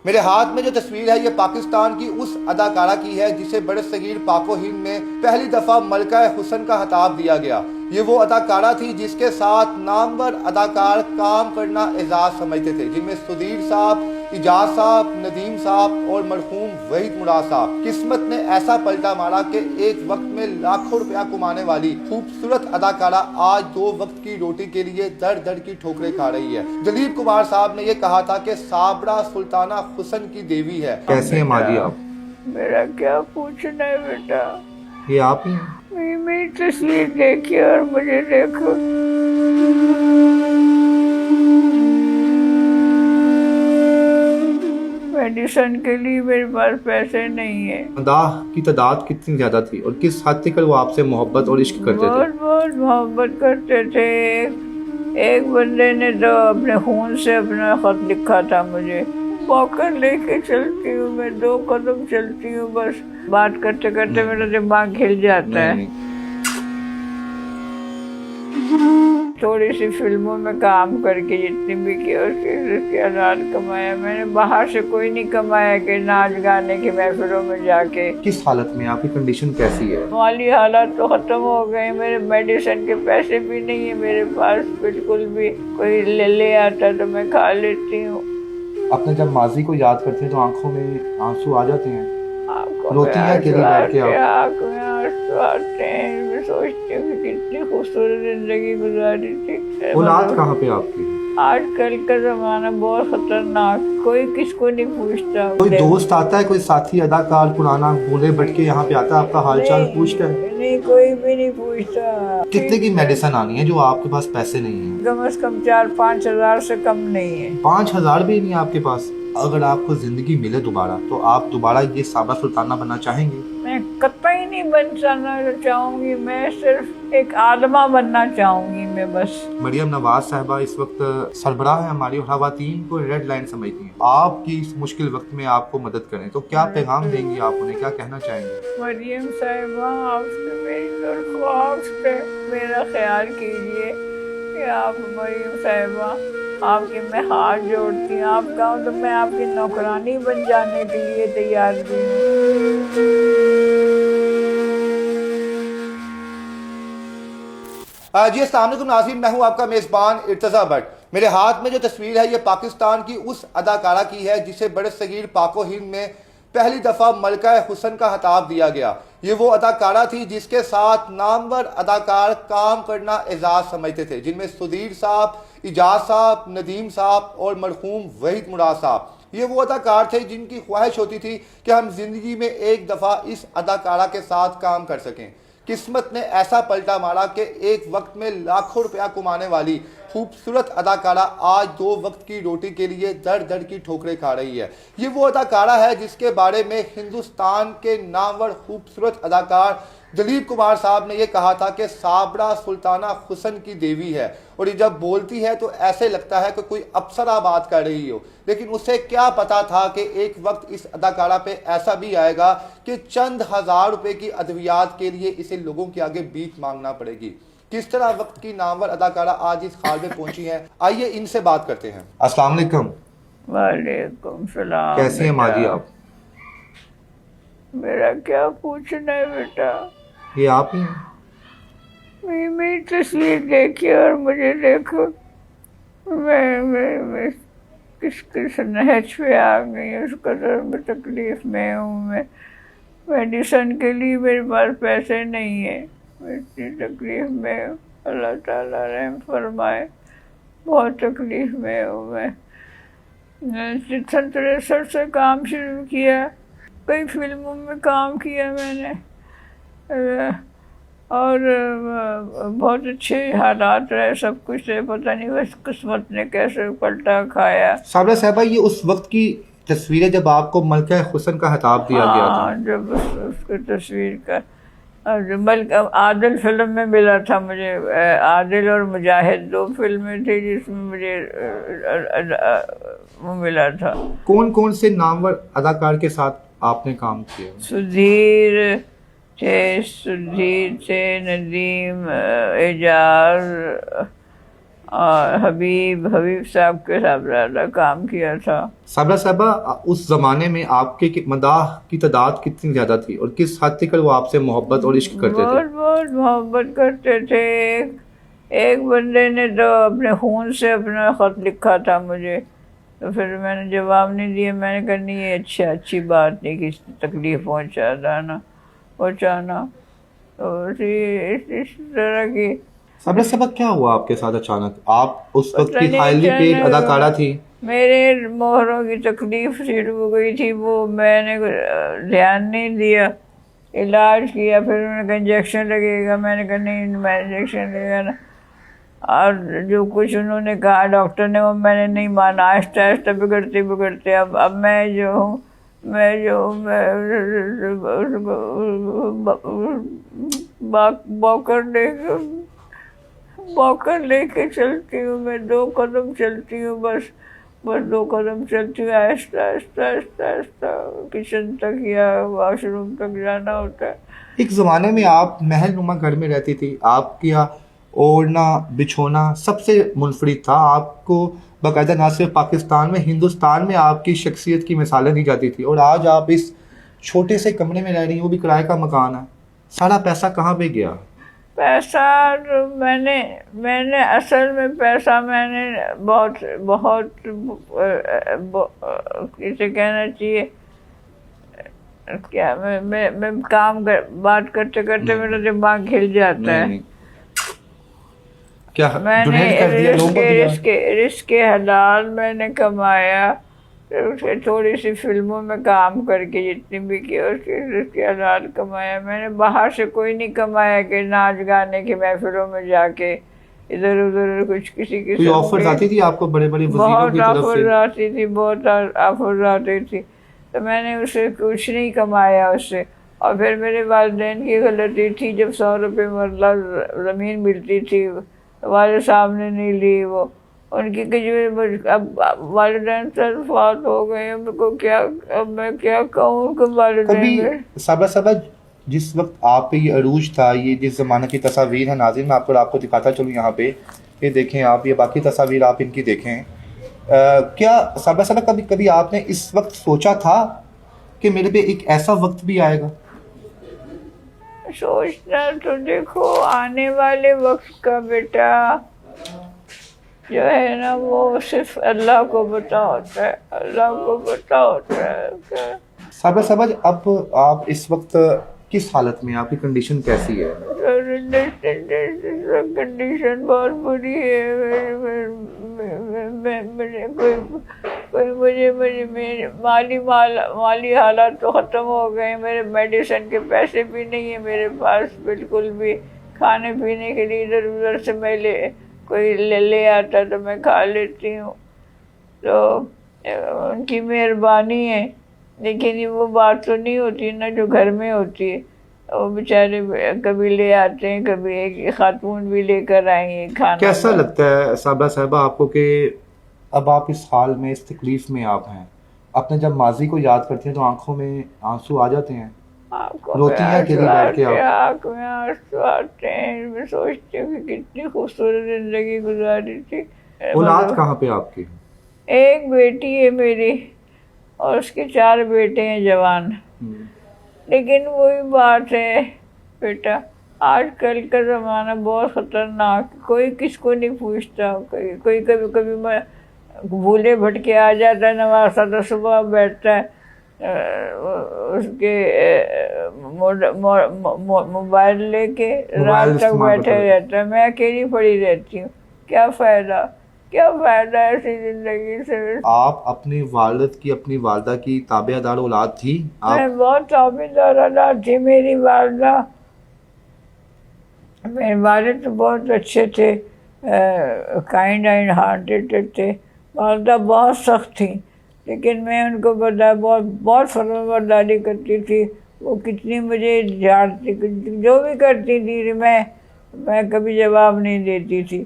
میرے ہاتھ میں جو تصویر ہے یہ پاکستان کی اس اداکارہ کی ہے جسے بڑے صغیر پاک و ہند میں پہلی دفعہ ملکہ حسن کا خطاب دیا گیا۔ یہ وہ اداکارہ تھی جس کے ساتھ نامور اداکار کام کرنا اعزاز سمجھتے تھے، جن میں سدھیر صاحب، اعجاز صاحب، ندیم صاحب اور مرحوم وحید مراد صاحب۔ قسمت نے ایسا پلٹا مارا کہ ایک وقت میں لاکھوں روپیہ کمانے والی خوبصورت اداکارہ آج 2 وقت کی روٹی کے لیے در در کی ٹھوکریں کھا رہی ہے۔ دلیپ کمار صاحب نے یہ کہا تھا کہ صابرہ سلطانہ حسن کی دیوی ہے۔ کیسے ہیں ماں جی آپ؟ میرا کیا پوچھنا ہے بیٹا، یہ آپ ہی ہیں؟ میری تصویر دیکھیے اور مجھے دیکھو۔ میڈیسن کے لیے میرے پاس پیسے نہیں ہیں۔ مداح کی تعداد کتنی زیادہ تھی اور کس حد تک وہ آپ سے محبت اور عشق کرتے تھے؟ بہت محبت کرتے تھے۔ ایک بندے نے تو اپنے خون سے اپنا خط لکھا تھا مجھے، پاکٹ لے کے چلتی ہوں میں، 2 قدم چلتی ہوں بس، بات کرتے کرتے میرا دماغ ہل جاتا ہے۔ تھوڑی سی فلموں میں کام کر کے جتنی بھی کی اس کے آزاد کمایا میں نے، باہر سے کوئی نہیں کمایا کہ ناچ گانے کی محفلوں میں جا کے۔ کس حالت میں آپ کی کنڈیشن کیسی ہے؟ مالی حالات تو ختم ہو گئے، میرے میڈیسن کے پیسے بھی نہیں ہیں میرے پاس بالکل بھی، کوئی لے آتا تو میں کھا لیتی ہوں۔ اپنے جب ماضی کو یاد کرتے ہیں تو آنکھوں میں آنسو آ جاتے ہیں؟ روتی ہیں اکیلی بیٹھ کے آپ؟ آنکھوں میں آنسو آتے ہیں، میں سوچتی ہوں کہ کتنی خوبصورت زندگی گزاری تھی۔ اولاد کہاں پہ آپ کی؟ آج کل کا زمانہ بہت خطرناک، کوئی کس کو نہیں پوچھتا۔ کوئی دوست آتا ہے، کوئی ساتھی اداکار پرانا بھولے بٹ کے یہاں پہ آتا ہے، آپ کا حال چال پوچھتا ہے؟ نہیں، کوئی بھی نہیں پوچھتا۔ کتنے کی میڈیسن آنی ہے جو آپ کے پاس پیسے نہیں ہیں؟ کم از کم 4-5 ہزار سے کم نہیں ہے۔ 5,000 بھی نہیں آپ کے پاس؟ اگر آپ کو زندگی ملے دوبارہ تو آپ دوبارہ یہ صابرہ سلطانہ بننا چاہیں گے؟ میں قطعی نہیں بن جانا چاہوں گی، میں صرف ایک عالمہ بننا چاہوں گی میں بس۔ مریم نواز صاحبہ اس وقت سربراہ ہیں ہماری، اور خواتین کو ریڈ لائن سمجھتی ہیں، آپ کی اس مشکل وقت میں آپ کو مدد کریں تو کیا پیغام دیں گی آپ انہیں، کیا کہنا چاہیں گے؟ مریم صاحبہ، آپ سے میری درخواست ہے، میرا خیال کیجیے کہ آپ مریم صاحبہ، آپ کے میں ہاتھ جوڑتی ہوں، آپ کہوں تو میں آپ کی نوکرانی بن جانے کے لیے تیار بھی ہوں۔ جی السلام علیکم ناظرین، میں ہوں آپ کا میزبان ارتضیٰ بٹ۔ میرے ہاتھ میں جو تصویر ہے یہ پاکستان کی اس اداکارہ کی ہے جسے بڑے صغیر پاک و ہند میں پہلی دفعہ ملکہ حسن کا خطاب دیا گیا۔ یہ وہ اداکارہ تھی جس کے ساتھ نامور اداکار کام کرنا اعزاز سمجھتے تھے، جن میں سدھیر صاحب، اعجاز صاحب، ندیم صاحب اور مرحوم وحید مراد صاحب۔ یہ وہ اداکار تھے جن کی خواہش ہوتی تھی کہ ہم زندگی میں ایک دفعہ اس اداکارہ کے ساتھ کام کر سکیں۔ قسمت نے ایسا پلٹا مارا کہ ایک وقت میں لاکھوں روپیہ کمانے والی خوبصورت اداکارہ آج 2 وقت کی روٹی کے لیے در در کی ٹھوکریں کھا رہی ہے۔ یہ وہ اداکارہ ہے جس کے بارے میں ہندوستان کے نامور خوبصورت اداکار دلیپ کمار صاحب نے یہ کہا تھا کہ صابرہ سلطانہ حسن کی دیوی ہے، اور یہ جب بولتی ہے تو ایسے لگتا ہے کہ کوئی اپسرا بات کر رہی ہو، لیکن اسے کیا پتا تھا کہ ایک وقت اس اداکارہ پہ ایسا بھی آئے گا کہ چند ہزار روپے کی ادویات کے لیے اسے لوگوں کے آگے بھیک مانگنا پڑے گی۔ کس طرح وقت کی نامور اداکارہ آج اس حال میں پہنچی ہیں، آئیے ان سے بات کرتے ہیں۔ السلام علیکم۔ وعلیکم السلام۔ کیسے ہیں ماں جی آپ؟ میرا کیا پوچھنا ہے بیٹا، یہ آپ ہی ہیں؟ میری تصویر دیکھیے اور مجھے دیکھو۔ میں کس نہج پہ آ گئی، اس قدر میں تکلیف میں ہوں میں۔ میڈیسن کے لیے میرے پاس پیسے نہیں ہیں، میں اتنی تکلیف میں ہوں، اللہ تعالیٰ رحم فرمائے، بہت تکلیف میں ہوں میں۔ 63 سے کام شروع کیا، کئی فلموں میں کام کیا میں نے، اور بہت اچھے حالات رہے، سب کچھ ہے، پتہ نہیں بس قسمت نے کیسے پلٹا کھایا۔ صابرہ صاحبہ، یہ اس وقت کی تصویریں جب آپ کو ملکہ حسن کا خطاب دیا گیا تھا؟ جب اس کی تصویر کا عادل فلم میں ملا تھا مجھے، عادل اور مجاہد 2 فلمیں تھی جس میں مجھے وہ ملا تھا۔ کون کون سے نامور اداکار کے ساتھ آپ نے کام کیا؟ سدھیر تھے، ندیم، اعجاز اور حبیب صاحب کے ساتھ زیادہ کام کیا تھا۔ صابرہ صاحبہ، اس زمانے میں آپ کے مداح کی تعداد کتنی زیادہ تھی اور کس حد تک وہ آپ سے محبت اور عشق کرتے تھے؟ بہت محبت کرتے تھے۔ ایک بندے نے تو اپنے خون سے اپنا خط لکھا تھا مجھے، تو پھر میں نے جواب نہیں دیا۔ میں نے کہا نہیں، یہ اچھی بات نہیں کسی تکلیف پہنچانا۔ تو اس طرح کی۔ صابرہ صاحبہ، کیا ہوا آپ کے ساتھ اچانک؟ آپ اس وقت پتہ کی نہیں ہائیلی پیڈ اچانک اداکارہ تھی۔ میرے مہروں کی تکلیف شروع ہو گئی تھی، وہ میں نے دھیان نہیں دیا، علاج کیا۔ پھر انہوں نے کہا انجیکشن لگے گا، میں نے کہا نہیں، میں انجیکشن لگے گا نا۔ اور جو کچھ انہوں نے کہا ڈاکٹر نے، وہ میں نے نہیں مانا۔ آہستہ آہستہ بگڑتے اب میں جو ہوں واکر لے کے چلتی ہوں، میں 2 قدم چلتی ہوں، بس 2 قدم چلتی ہوں، آہستہ کچن تک یا واش روم تک جانا ہوتا ہے۔ ایک زمانے میں آپ محل نما گھر میں رہتی تھی، آپ کا اوڑھنا بچھونا سب سے منفرد تھا۔ آپ کو باقاعدہ نہ صرف پاکستان میں، ہندوستان میں آپ کی شخصیت کی مثالیں دی جاتی تھی، اور آج آپ اس چھوٹے سے کمرے میں رہ رہی ہیں، وہ بھی کرائے کا مکان ہے۔ سارا پیسہ کہاں پہ گیا؟ پیسہ میں نے اصل میں پیسہ میں نے بہت کسے کہنا چاہیے، کیا میں بات کرتے میرا دماغ ہل جاتا ہے۔ کیا میں نے ڈونیٹ کر دیا لوگوں کو دیا؟ رزق حلال میں نے کمایا، پھر اس کے تھوڑی سی فلموں میں کام کر کے جتنی بھی کی اس کے رزق حلال کمایا۔ میں نے باہر سے کوئی نہیں کمایا کہ ناچ گانے کی محفلوں میں جا کے ادھر ادھر کچھ کسی کوئی آفرز آتی تھی آپ کو بڑے بڑے وزیروں کی طرف سے؟ آفرز آتی تھی، بہت آفرز آتی تھی، تو میں نے اسے کچھ نہیں کمایا اس سے۔ اور پھر میرے والدین کی غلطی تھی، جب 100 روپے مرلہ زمین ملتی تھی والد صاحب نے نہیں لی، وہ ان کی اب والدین سے فوت ہو گئے، اب میں کیا کہوں کہ والدین کبھی صابرہ جس وقت آپ پہ یہ عروج تھا، یہ جس زمانے کی تصاویر ہیں ناظرین، میں آپ کو دکھاتا چلوں یہاں پہ، یہ دیکھیں آپ، یہ باقی تصاویر آپ ان کی دیکھیں۔ کیا صابرہ کبھی آپ نے اس وقت سوچا تھا کہ میرے پہ ایک ایسا وقت بھی آئے گا؟ سوچنا تو دیکھو آنے والے وقت کا بیٹا جو ہے نا، وہ صرف اللہ کو پتا ہوتا ہے، اللہ کو پتا ہوتا ہے۔ صابرہ اب آپ اس وقت کس حالت میں، آپ کی کنڈیشن کیسی ہے؟ کنڈیشن بہت بری ہے، مجھے مالی حالات تو ختم ہو گئے، میرے میڈیسن کے پیسے بھی نہیں ہیں میرے پاس بالکل بھی، کھانے پینے کے لیے ادھر ادھر سے میں کوئی لے آتا تو میں کھا لیتی ہوں، تو ان کی مہربانی ہے، لیکن وہ بات تو نہیں ہوتی نا جو گھر میں ہوتی ہے۔ وہ بیچارے کبھی لے آتے ہیں، کبھی ایک خاتون بھی لے کر آئیں گے کھانا۔ کیسا لگتا ہے صابرہ صاحبہ آپ کو کہ اب آپ اس حال میں، اس تکلیف میں آپ ہیں؟ اپنے جب ماضی کو یاد کرتے ہیں تو آنکھوں میں آنسو آ جاتے ہیں؟ روتی ہیں اکیلی بیٹھ کے آپ؟ آنکھ میں آنسو آتے ہیں، میں سوچتی ہوں کہ کتنی خوبصورت زندگی گزاری تھی۔ اولاد کہاں پہ آپ کی؟ ایک بیٹی ہے میری اور اس کے 4 بیٹے ہیں جوان۔ لیکن وہی بات ہے بیٹا، آج کل کا زمانہ بہت خطرناک، کوئی کس کو نہیں پوچھتا، کوئی کبھی میں بھولے بھٹکے آ جاتا ہے نواسا، تو صبح بیٹھتا ہے اس کے موبائل لے کے رات تک بیٹھے رہتا ہے، میں اکیلی پڑی رہتی ہوں۔ کیا فائدہ ایسی زندگی سے؟ آپ اپنے والد کی، اپنی والدہ کی تابع دار اولاد تھی؟ میں بہت تابع دار اولاد تھی میری والدہ۔ میرے والد تو بہت اچھے تھے، کائنڈ اینڈ ہارٹڈ تھے، والدہ بہت سخت تھیں، لیکن میں ان کو بہت فرمانبرداری کرتی تھی۔ وہ کتنی مجھے جھاڑتی، جو بھی کرتی تھی میں کبھی جواب نہیں دیتی تھی۔